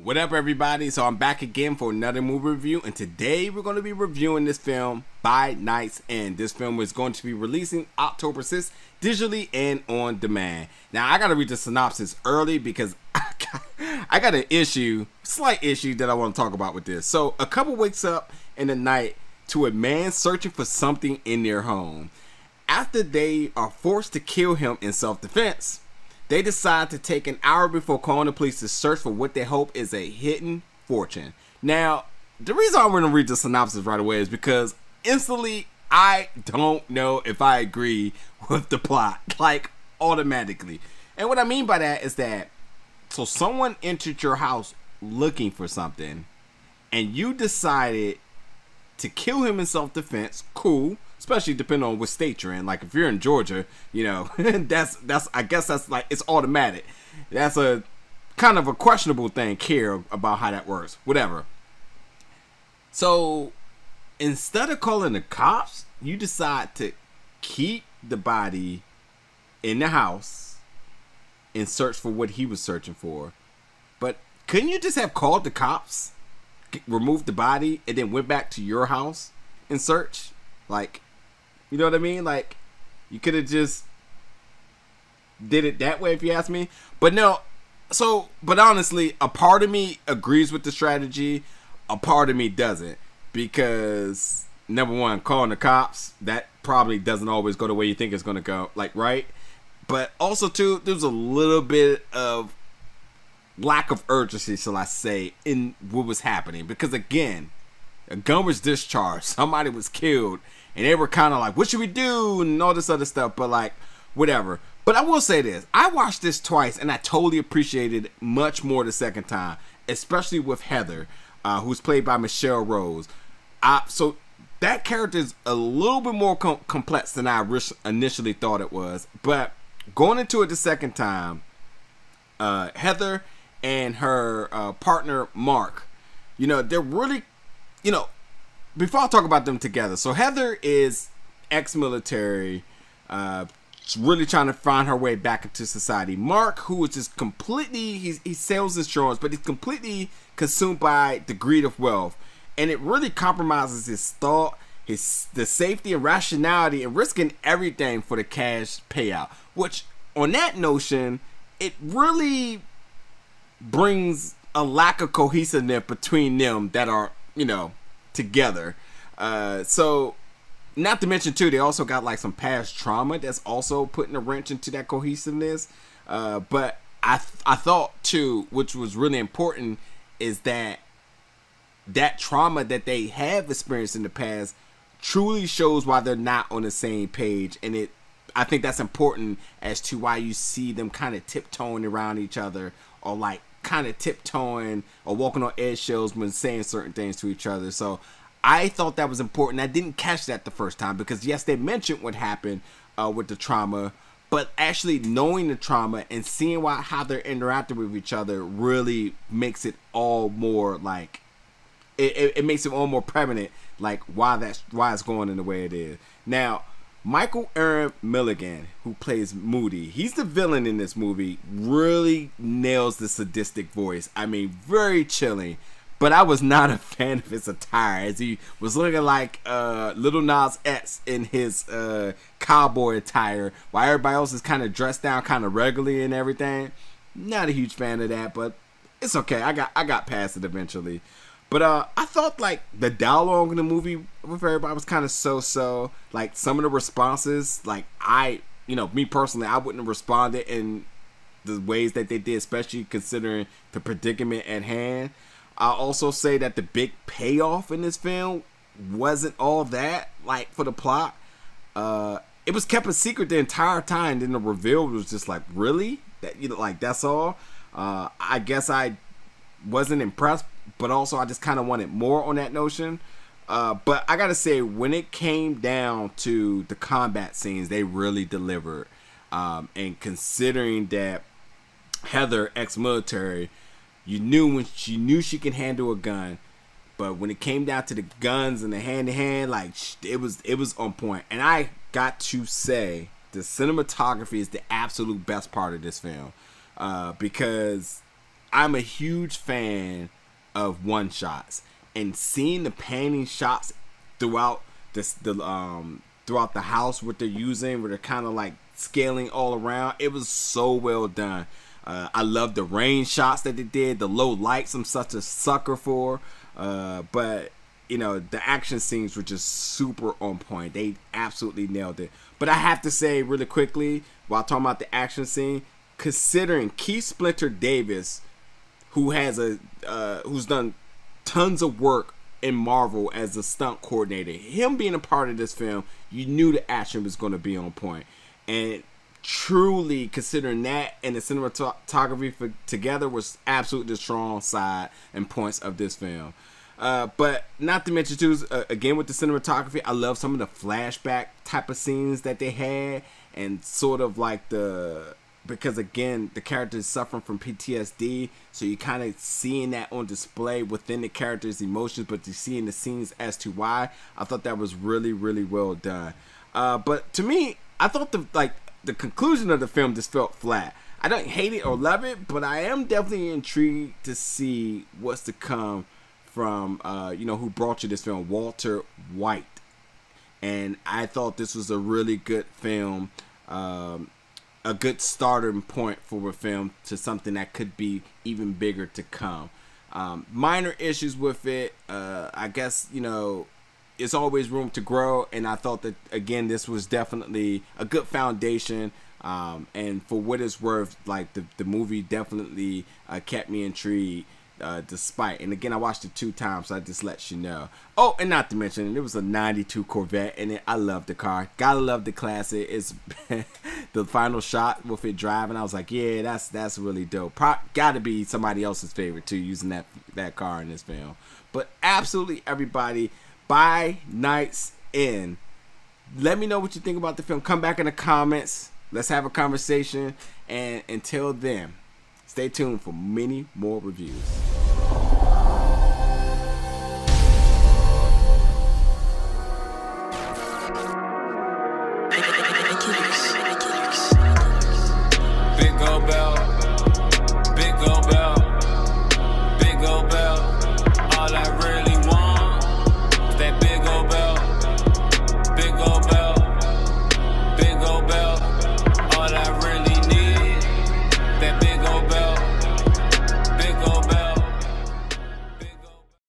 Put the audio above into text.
What up, everybody? So I'm back again for another movie review, and today we're going to be reviewing this film, By Night's End. This film is going to be releasing October 6th, digitally and on demand. Now, I got to read the synopsis early because I got an slight issue that I want to talk about with this. So, a couple wakes up in the night to a man searching for something in their home. After they are forced to kill him in self-defense, they decide to take an hour before calling the police to search for what they hope is a hidden fortune. Now, the reason I'm going to read the synopsis right away is because instantly, I don't know if I agree with the plot, like automatically. And what I mean by that is that, so someone entered your house looking for something, and you decided to kill him in self-defense. Cool. Especially depending on what state you're in. Like if you're in Georgia, you know, I guess that's like, it's automatic. That's a kind of a questionable thing here about how that works. Whatever. So instead of calling the cops, you decide to keep the body in the house and search for what he was searching for. But couldn't you just have called the cops, removed the body, and then went back to your house and search? Like, you know what I mean? Like, you could have just did it that way if you ask me. But no, but honestly, a part of me agrees with the strategy. A part of me doesn't. Because, number one, calling the cops, that probably doesn't always go the way you think it's going to go. Like, right? But also, too, there's a little bit of lack of urgency, shall I say, in what was happening. Because, again, a gun was discharged. Somebody was killed. And they were kind of like, what should we do? And all this other stuff. But like, whatever. But I will say this. I watched this twice. And I totally appreciated it much more the second time. Especially with Heather. Who's played by Michelle Rose. So that character is a little bit more complex than I initially thought it was. But going into it the second time. Heather and her partner Mark. You know, they're really, you know, before I talk about them together, so Heather is ex-military, really trying to find her way back into society. Mark, who is just completely, he sells insurance, but he's completely consumed by the greed of wealth, and it really compromises his thought, the safety and rationality, and risking everything for the cash payout. Which, on that notion, it really brings a lack of cohesiveness between them that are, you know, together. So not to mention too, they also got like some past trauma that's also putting a wrench into that cohesiveness. But I thought too, which was really important, is that trauma that they have experienced in the past truly shows why they're not on the same page. And I think that's important as to why you see them kind of tiptoeing around each other, or like kind of tiptoeing or walking on eggshells when saying certain things to each other. So I thought that was important. I didn't catch that the first time because yes, they mentioned what happened with the trauma, but actually knowing the trauma and seeing how they're interacting with each other really makes it all more like it makes it all more permanent, like why it's going in the way it is. Now, Michael Aaron Milligan, who plays Moody, he's the villain in this movie, really nails the sadistic voice. I mean, very chilling. But I was not a fan of his attire, as he was looking like Little Nas X in his cowboy attire, while everybody else is kind of dressed down kind of regularly and everything. Not a huge fan of that, but it's okay. I got past it eventually. But I thought like the dialogue in the movie with everybody was kind of so. Like some of the responses, like me personally, I wouldn't have responded in the ways that they did, especially considering the predicament at hand. I'll also say that the big payoff in this film wasn't all that, like, for the plot. It was kept a secret the entire time. Then the reveal was just like, really? That, you know, like, that's all? I guess I wasn't impressed, but also I just kind of wanted more on that notion. But I gotta say, when it came down to the combat scenes, they really delivered. And considering that Heather, ex-military, you knew when she knew she could handle a gun, but when it came down to the guns and the hand-to-hand, like, it was on point. And I got to say, the cinematography is the absolute best part of this film, because I'm a huge fan of one shots, and seeing the panning shots throughout throughout the house, what they're using, where they're kind of like scaling all around. It was so well done. I love the rain shots that they did, the low lights I'm such a sucker for. But you know, the action scenes were just super on point. They absolutely nailed it. But I have to say really quickly, while talking about the action scene, considering Keith Splinter Davis, who has who's done tons of work in Marvel as a stunt coordinator, him being a part of this film, you knew the action was going to be on point. And truly, considering that and the cinematography together, was absolutely the strong side and points of this film. But not to mention too, again with the cinematography, I love some of the flashback type of scenes that they had, and sort of like because again the character is suffering from PTSD, so you kind of seeing that on display within the character's emotions, but you seeing the scenes as to why. I thought that was really, really well done. But to me, I thought the conclusion of the film just felt flat. I don't hate it or love it, but I am definitely intrigued to see what's to come from you know, who brought you this film, Walter White. And I thought this was a really good film, a good starting point for a film to something that could be even bigger to come. Minor issues with it, I guess, you know, it's always room to grow, and I thought that again this was definitely a good foundation, and for what it's worth, like the movie definitely kept me intrigued, despite, and again I watched it 2 times, so I just let you know. Oh, and not to mention, it was a 92 Corvette, and I love the car. Gotta love the classic. It's the final shot with it driving, I was like, yeah, that's really dope. Gotta be somebody else's favorite too, using that car in this film. But absolutely everybody, by Night's End, let me know what you think about the film. Come back in the comments, let's have a conversation, and until then, stay tuned for many more reviews.